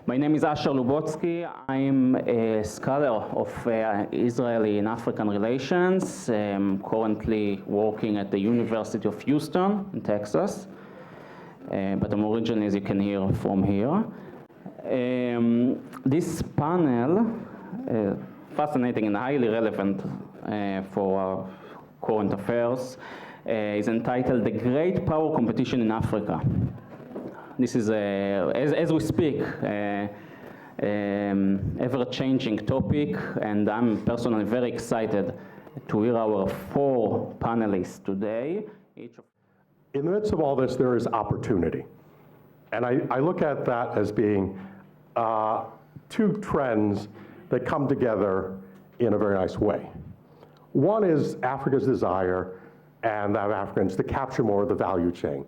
My name is Asher Lubotsky. I'm a scholar of Israeli and African relations. I'm currently working at the University of Houston in Texas, but I'm originally, as you can hear, from here. This panel, fascinating and highly relevant for our current affairs, is entitled "The Great Power Competition in Africa." This is, as we speak, ever-changing topic, and I'm personally very excited to hear our four panelists today. In the midst of all this, there is opportunity. And I look at that as being two trends that come together in a very nice way. One is Africa's desire and that of Africans to capture more of the value chain.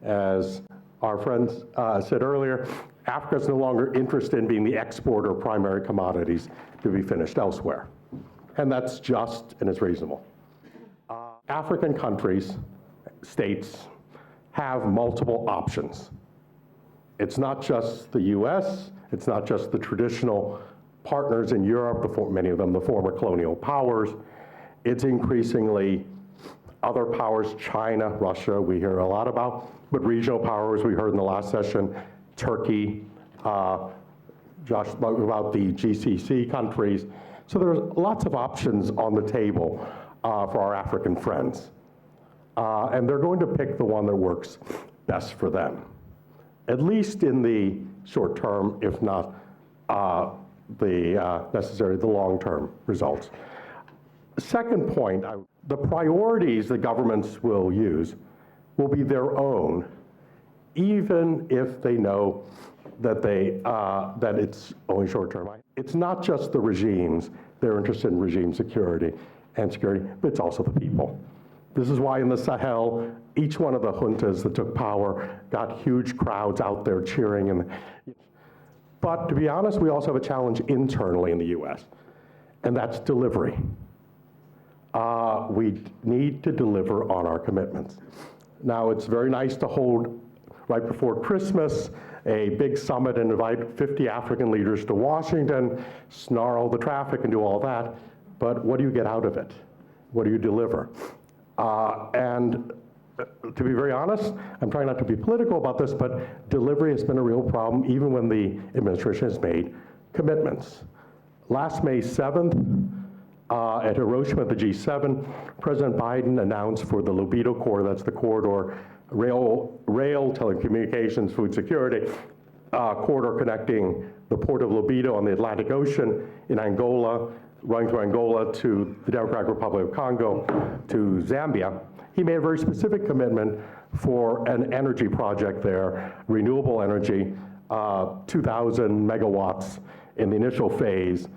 As our friends said earlier, Africa is no longer interested in being the exporter of primary commodities to be finished elsewhere. And that's just and it's reasonable. African countries, states, have multiple options. It's not just the US, it's not just the traditional partners in Europe, many of them the former colonial powers. It's increasingly other powers, China, Russia, we hear a lot about, but regional powers, we heard in the last session, Turkey, Josh spoke about the GCC countries. So there's lots of options on the table for our African friends. And they're going to pick the one that works best for them, at least in the short term, if not the long-term results. Second point, the priorities that governments will use will be their own, even if they know that that it's only short-term. It's not just the regimes, they're interested in regime security, but it's also the people. This is why in the Sahel, each one of the juntas that took power got huge crowds out there cheering. But to be honest, we also have a challenge internally in the US, and that's delivery. We need to deliver on our commitments. Now, it's very nice to hold, right before Christmas, a big summit and invite 50 African leaders to Washington, snarl the traffic and do all that, but what do you get out of it? What do you deliver? And to be very honest, I'm trying not to be political about this, but delivery has been a real problem even when the administration has made commitments. Last May 7th, at Hiroshima at the G7, President Biden announced for the Lobito Corridor, that's the corridor, rail, telecommunications, food security, corridor connecting the port of Lobito on the Atlantic Ocean in Angola, running through Angola to the Democratic Republic of Congo to Zambia. He made a very specific commitment for an energy project there, renewable energy, 2,000 megawatts in the initial phase.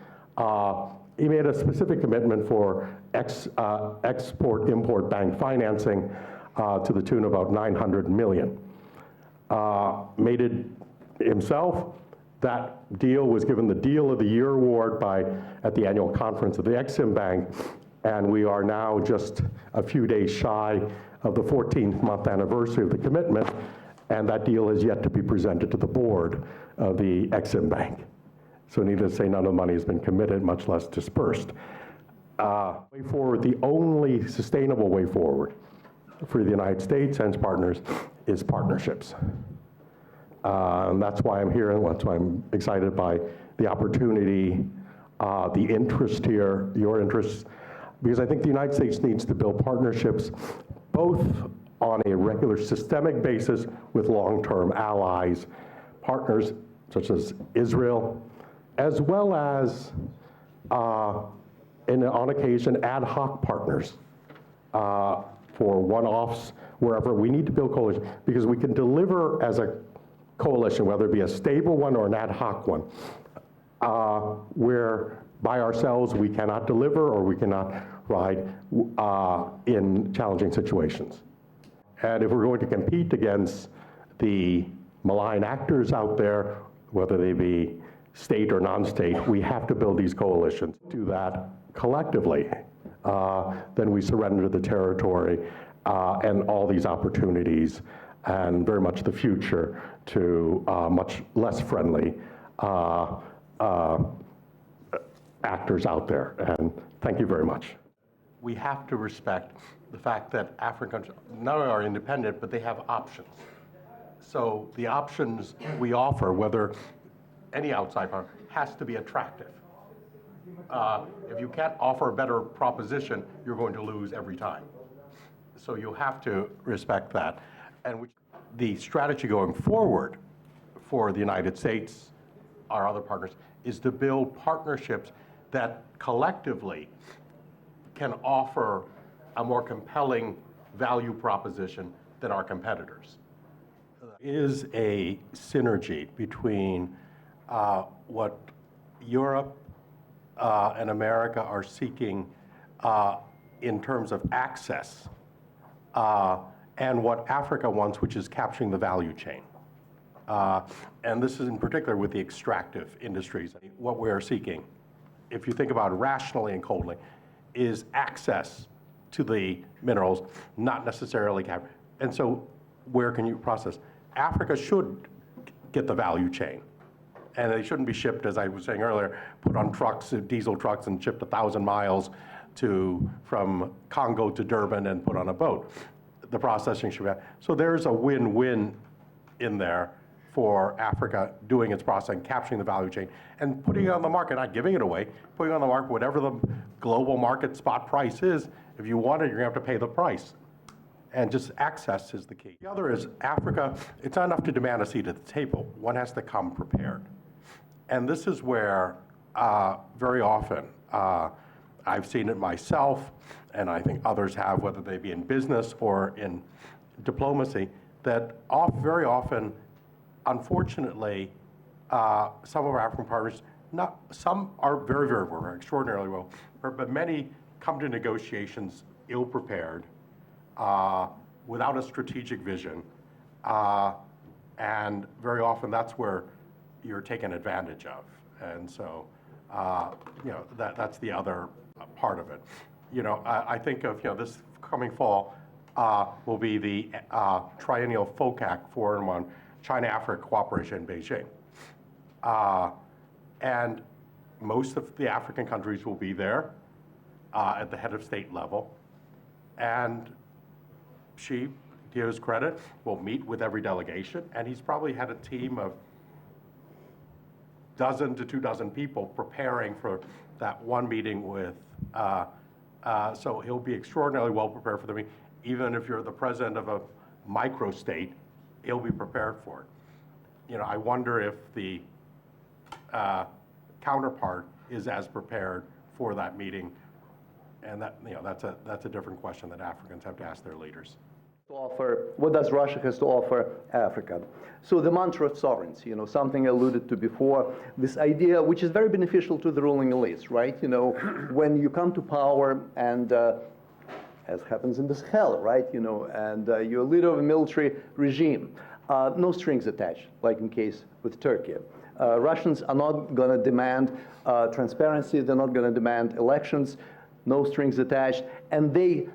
He made a specific commitment for export-import bank financing to the tune of about $900 million. Made it himself. That deal was given the Deal of the Year award at the annual conference of the Exim Bank, and we are now just a few days shy of the 14th month anniversary of the commitment, and that deal is yet to be presented to the board of the Exim Bank. So needless to say, none of the money has been committed, much less dispersed. Way forward, the only sustainable way forward for the United States and its partners is partnerships. And that's why I'm here, and that's why I'm excited by the opportunity, the interest here, your interests, because I think the United States needs to build partnerships both on a regular systemic basis with long-term allies, partners such as Israel, as well as, on occasion, ad hoc partners for one-offs, wherever. We need to build coalitions, because we can deliver as a coalition, whether it be a stable one or an ad hoc one, where by ourselves we cannot deliver or we cannot ride in challenging situations. And if we're going to compete against the malign actors out there, whether they be state or non-state, we have to build these coalitions. Do that collectively, then we surrender the territory and all these opportunities and very much the future to much less friendly actors out there. And thank you very much. We have to respect the fact that African countries not only are independent, but they have options. So the options we offer, whether any outside partner, has to be attractive. If you can't offer a better proposition, you're going to lose every time. So you have to respect that. And the strategy going forward for the United States, our other partners, is to build partnerships that collectively can offer a more compelling value proposition than our competitors. There is a synergy between what Europe and America are seeking in terms of access and what Africa wants, which is capturing the value chain. And this is in particular with the extractive industries. What we are seeking, if you think about it rationally and coldly, is access to the minerals, not necessarily capture. And so where can you process? Africa should get the value chain. And they shouldn't be shipped, as I was saying earlier, put on trucks, diesel trucks, and shipped 1,000 miles from Congo to Durban and put on a boat. The processing should be. So there's a win-win in there for Africa doing its processing, capturing the value chain, and putting it on the market, not giving it away, putting it on the market, whatever the global market spot price is. If you want it, you're going to have to pay the price. And just access is the key. The other is Africa, it's not enough to demand a seat at the table. One has to come prepared. And this is where very often, I've seen it myself, and I think others have, whether they be in business or in diplomacy, that very often, unfortunately, some of our African partners, some are very, very well, extraordinarily well, but many come to negotiations ill-prepared, without a strategic vision, and very often that's where you're taken advantage of. And so, that's the other part of it. I think of, this coming fall will be the triennial FOCAC Forum on China-Africa Cooperation in Beijing. And most of the African countries will be there at the head of state level. And Xi, to his credit, will meet with every delegation, and he's probably had a team of 12 to 24 people preparing for that one meeting with, so he'll be extraordinarily well prepared for the meeting. Even if you're the president of a microstate, he'll be prepared for it. I wonder if the counterpart is as prepared for that meeting, and that's a different question that Africans have to ask their leaders. What does Russia has to offer Africa? So the mantra of sovereignty, something I alluded to before, this idea which is very beneficial to the ruling elites, right? When you come to power and, as happens in the Sahel, right? And you're a leader of a military regime, no strings attached, like in case with Turkey. Russians are not going to demand transparency, they're not going to demand elections, no strings attached, and they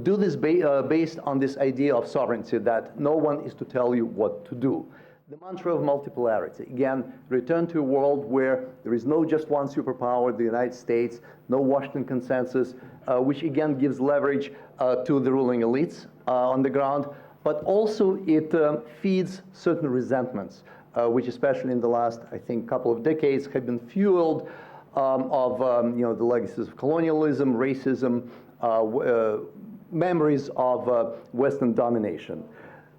do this based on this idea of sovereignty, that no one is to tell you what to do. The mantra of multipolarity, again, return to a world where there is no just one superpower, the United States, no Washington consensus, which again gives leverage to the ruling elites on the ground, but also it feeds certain resentments, which especially in the last, I think, couple of decades have been fueled of the legacies of colonialism, racism, memories of Western domination.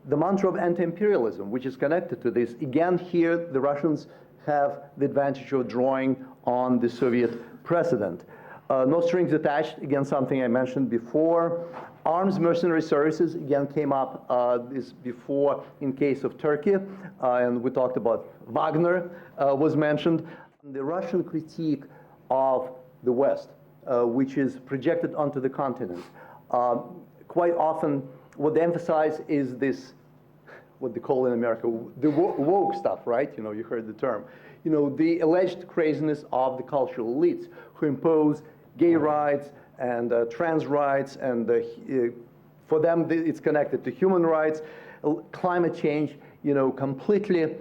The mantra of anti-imperialism, which is connected to this, again here the Russians have the advantage of drawing on the Soviet precedent. No strings attached, again something I mentioned before. Arms mercenary services, again came up this before in case of Turkey, and we talked about Wagner was mentioned. The Russian critique of the West, which is projected onto the continent. Quite often, what they emphasize is this, what they call in America, the woke stuff, right? You heard the term. The alleged craziness of the cultural elites who impose gay rights and trans rights, and for them, it's connected to human rights, climate change, completely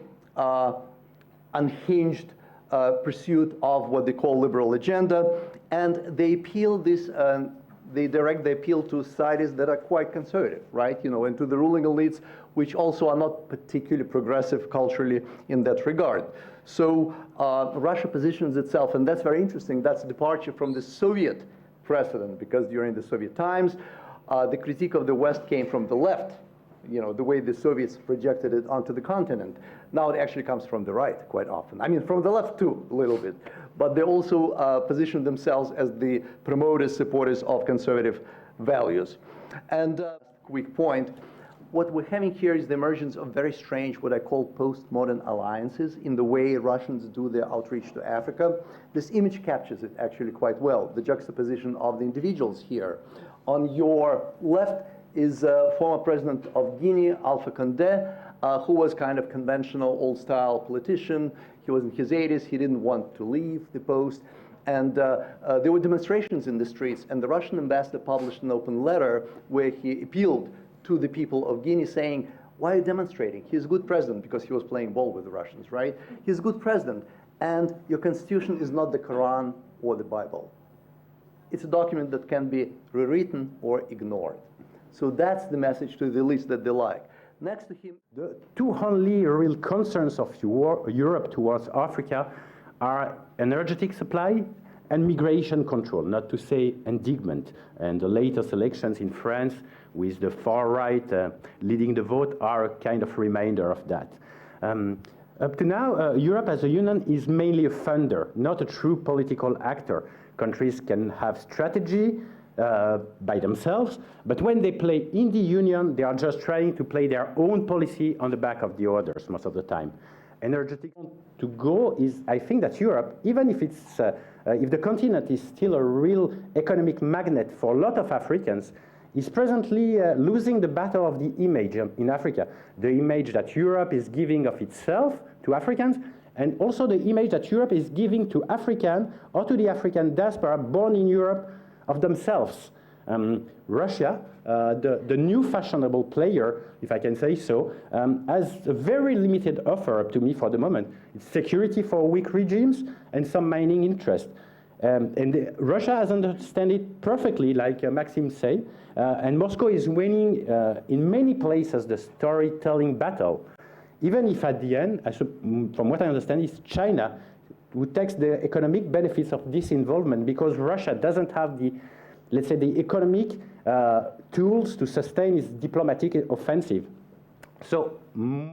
unhinged pursuit of what they call liberal agenda, and they appeal this. They direct the appeal to societies that are quite conservative, right? And to the ruling elites, which also are not particularly progressive culturally in that regard. So Russia positions itself, and that's very interesting. That's a departure from the Soviet precedent, because during the Soviet times, the critique of the West came from the left. The way the Soviets projected it onto the continent. Now it actually comes from the right quite often. I mean, from the left too, a little bit. But they also position themselves as the promoters, supporters of conservative values. And quick point, what we're having here is the emergence of very strange, what I call postmodern alliances in the way Russians do their outreach to Africa. This image captures it actually quite well, the juxtaposition of the individuals here. On your left is former president of Guinea, Alpha Condé, who was kind of conventional, old-style politician. He was in his 80s. He didn't want to leave the post. And there were demonstrations in the streets, and the Russian ambassador published an open letter where he appealed to the people of Guinea saying, why are you demonstrating? He's a good president, because he was playing ball with the Russians, right? He's a good president, and your constitution is not the Quran or the Bible. It's a document that can be rewritten or ignored. So that's the message to the elites that they like. Next to him, the two only real concerns of Europe towards Africa are energetic supply and migration control, not to say endowment. And the latest elections in France with the far right leading the vote are a kind of reminder of that. Up to now, Europe as a union is mainly a funder, not a true political actor. Countries can have strategy, by themselves, but when they play in the union, they are just trying to play their own policy on the back of the others most of the time. Energetic to go is, I think that Europe, even if it's, if the continent is still a real economic magnet for a lot of Africans, is presently losing the battle of the image in Africa. The image that Europe is giving of itself to Africans, and also the image that Europe is giving to African or to the African diaspora born in Europe of themselves. Russia, the new fashionable player, if I can say so, has a very limited offer up to me for the moment. It's security for weak regimes and some mining interest. And Russia has understood it perfectly, like Maxim said, and Moscow is winning in many places the storytelling battle. Even if at the end, from what I understand, it's China who takes the economic benefits of this involvement, because Russia doesn't have the, let's say, the economic tools to sustain its diplomatic offensive. So,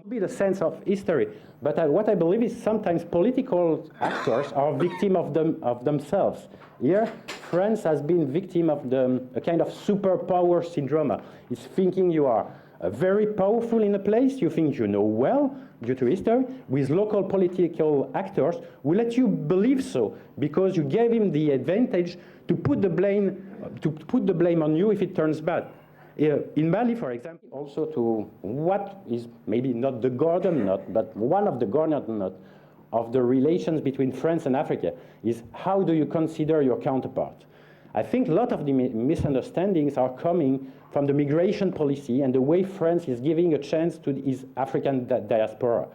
be the sense of history. But what I believe is sometimes political actors are victim of themselves. Here, France has been victim of a kind of superpower syndrome. It's thinking you are very powerful in a place, you think you know well, due to history, with local political actors who let you believe so, because you gave him the advantage to put the blame on you if it turns bad. In Mali, for example, also to what is maybe not the golden nut, but one of the golden nut of the relations between France and Africa is how do you consider your counterpart? I think a lot of the misunderstandings are coming from the migration policy and the way France is giving a chance to its African diaspora.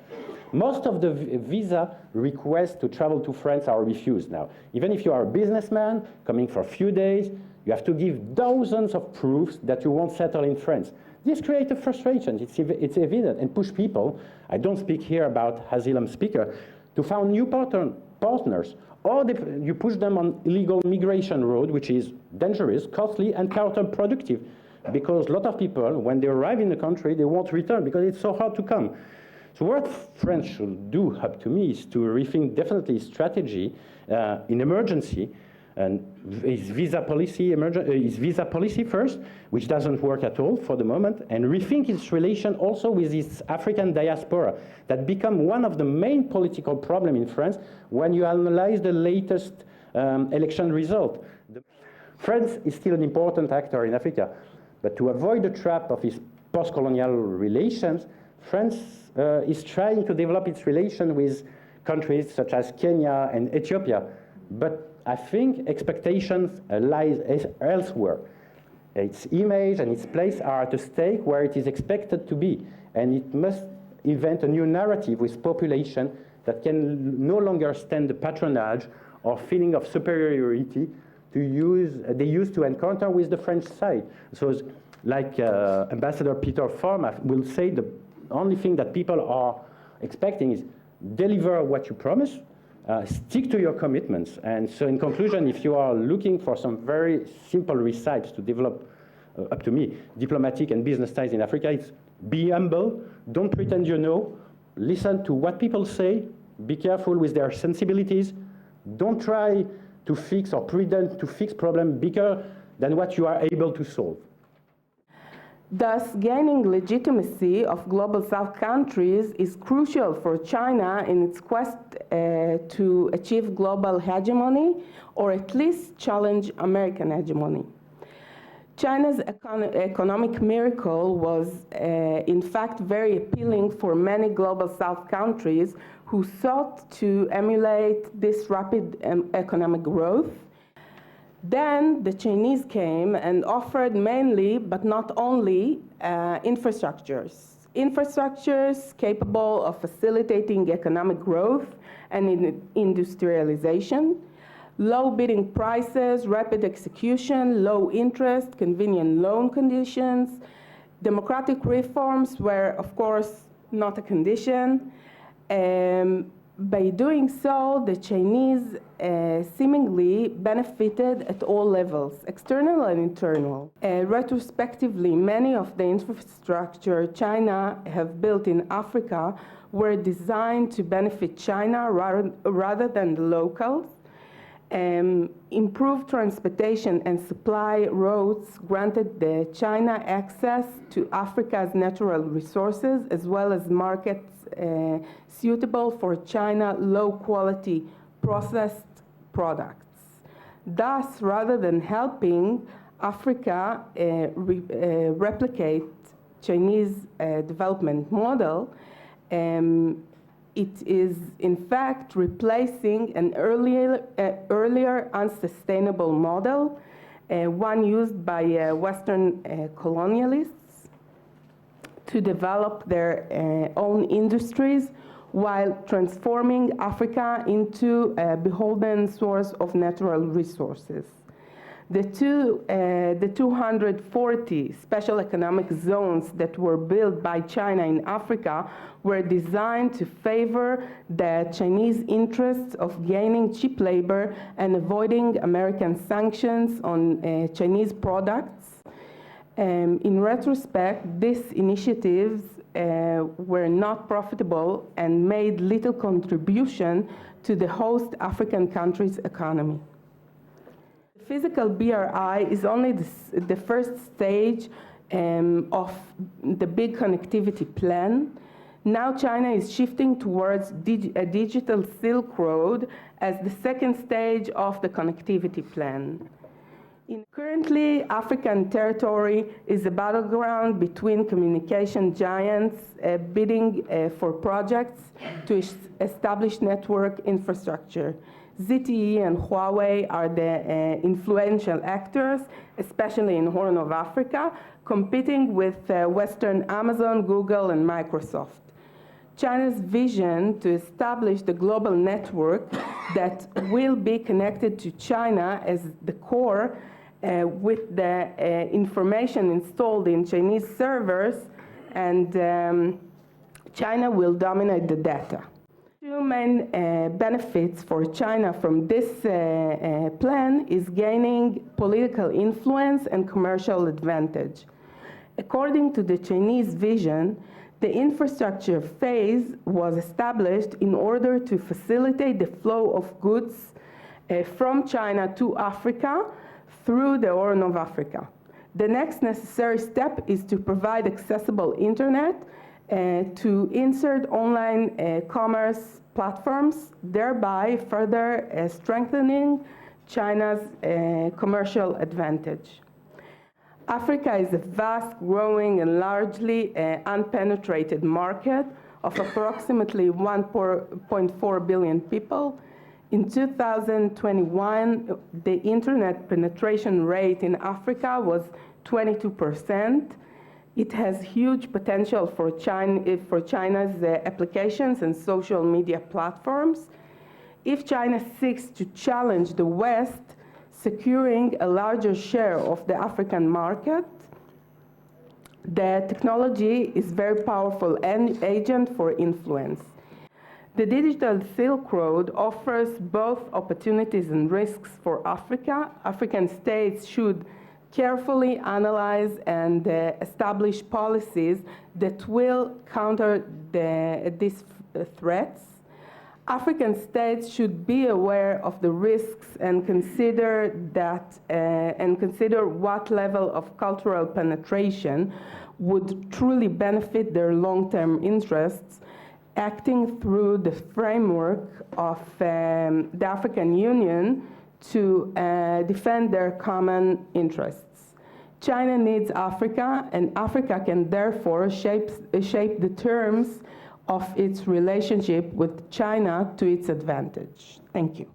Most of the visa requests to travel to France are refused now. Even if you are a businessman coming for a few days, you have to give dozens of proofs that you won't settle in France. This creates a frustration, it's evident, and push people, I don't speak here about asylum seekers, to find new partners. Or you push them on illegal migration road, which is dangerous, costly, and counterproductive. Because a lot of people, when they arrive in the country, they won't return because it's so hard to come. So what France should do, up to me, is to rethink definitely strategy in emergency, and is visa policy first, which doesn't work at all for the moment, and rethink its relation also with its African diaspora, that become one of the main political problems in France when you analyze the latest election result. France is still an important actor in Africa, but to avoid the trap of its post-colonial relations, France is trying to develop its relation with countries such as Kenya and Ethiopia, but I think expectations lies elsewhere. Its image and its place are at a stake where it is expected to be, and it must invent a new narrative with population that can no longer stand the patronage or feeling of superiority they used to encounter with the French side. So like Ambassador Peter Pham will say, the only thing that people are expecting is deliver what you promise, stick to your commitments. And so in conclusion, if you are looking for some very simple recipes to develop, up to me, diplomatic and business ties in Africa, it's be humble, don't pretend you know, listen to what people say, be careful with their sensibilities, don't try to fix or pretend to fix problems bigger than what you are able to solve. Thus, gaining legitimacy of Global South countries is crucial for China in its quest to achieve global hegemony, or at least challenge American hegemony. China's economic miracle was, in fact, very appealing for many Global South countries who sought to emulate this rapid economic growth. Then the Chinese came and offered mainly, but not only, infrastructures capable of facilitating economic growth and industrialization, low bidding prices, rapid execution, low interest, convenient loan conditions. Democratic reforms were, of course, not a condition. By doing so, the Chinese seemingly benefited at all levels, external and internal. Retrospectively, many of the infrastructure China have built in Africa were designed to benefit China rather than the locals. Improved transportation and supply routes granted the China access to Africa's natural resources as well as markets suitable for China low-quality processed products. Thus, rather than helping Africa replicate Chinese development model, it is in fact replacing an earlier unsustainable model, one used by Western colonialists to develop their own industries while transforming Africa into a beholden source of natural resources. The 240 special economic zones that were built by China in Africa were designed to favor the Chinese interests of gaining cheap labor and avoiding American sanctions on Chinese products. In retrospect, these initiatives were not profitable and made little contribution to the host African country's economy. Physical BRI is only the first stage of the big connectivity plan. Now China is shifting towards a digital Silk Road as the second stage of the connectivity plan. Currently, African territory is a battleground between communication giants bidding for projects to establish network infrastructure. ZTE and Huawei are the influential actors, especially in Horn of Africa, competing with Western Amazon, Google, and Microsoft. China's vision to establish the global network that will be connected to China as the core with the information installed in Chinese servers, and China will dominate the data. Two main benefits for China from this plan is gaining political influence and commercial advantage. According to the Chinese vision, the infrastructure phase was established in order to facilitate the flow of goods from China to Africa through the Horn of Africa. The next necessary step is to provide accessible internet to insert online commerce platforms, thereby further strengthening China's commercial advantage. Africa is a vast, growing, and largely unpenetrated market of approximately 1.4 billion people. In 2021, the internet penetration rate in Africa was 22%. It has huge potential for China's applications and social media platforms. If China seeks to challenge the West, securing a larger share of the African market, the technology is a very powerful agent for influence. The digital Silk Road offers both opportunities and risks for Africa. African states should carefully analyze and establish policies that will counter these threats. African states should be aware of the risks and consider what level of cultural penetration would truly benefit their long-term interests, acting through the framework of the African Union to defend their common interests. China needs Africa, and Africa can therefore shape the terms of its relationship with China to its advantage. Thank you.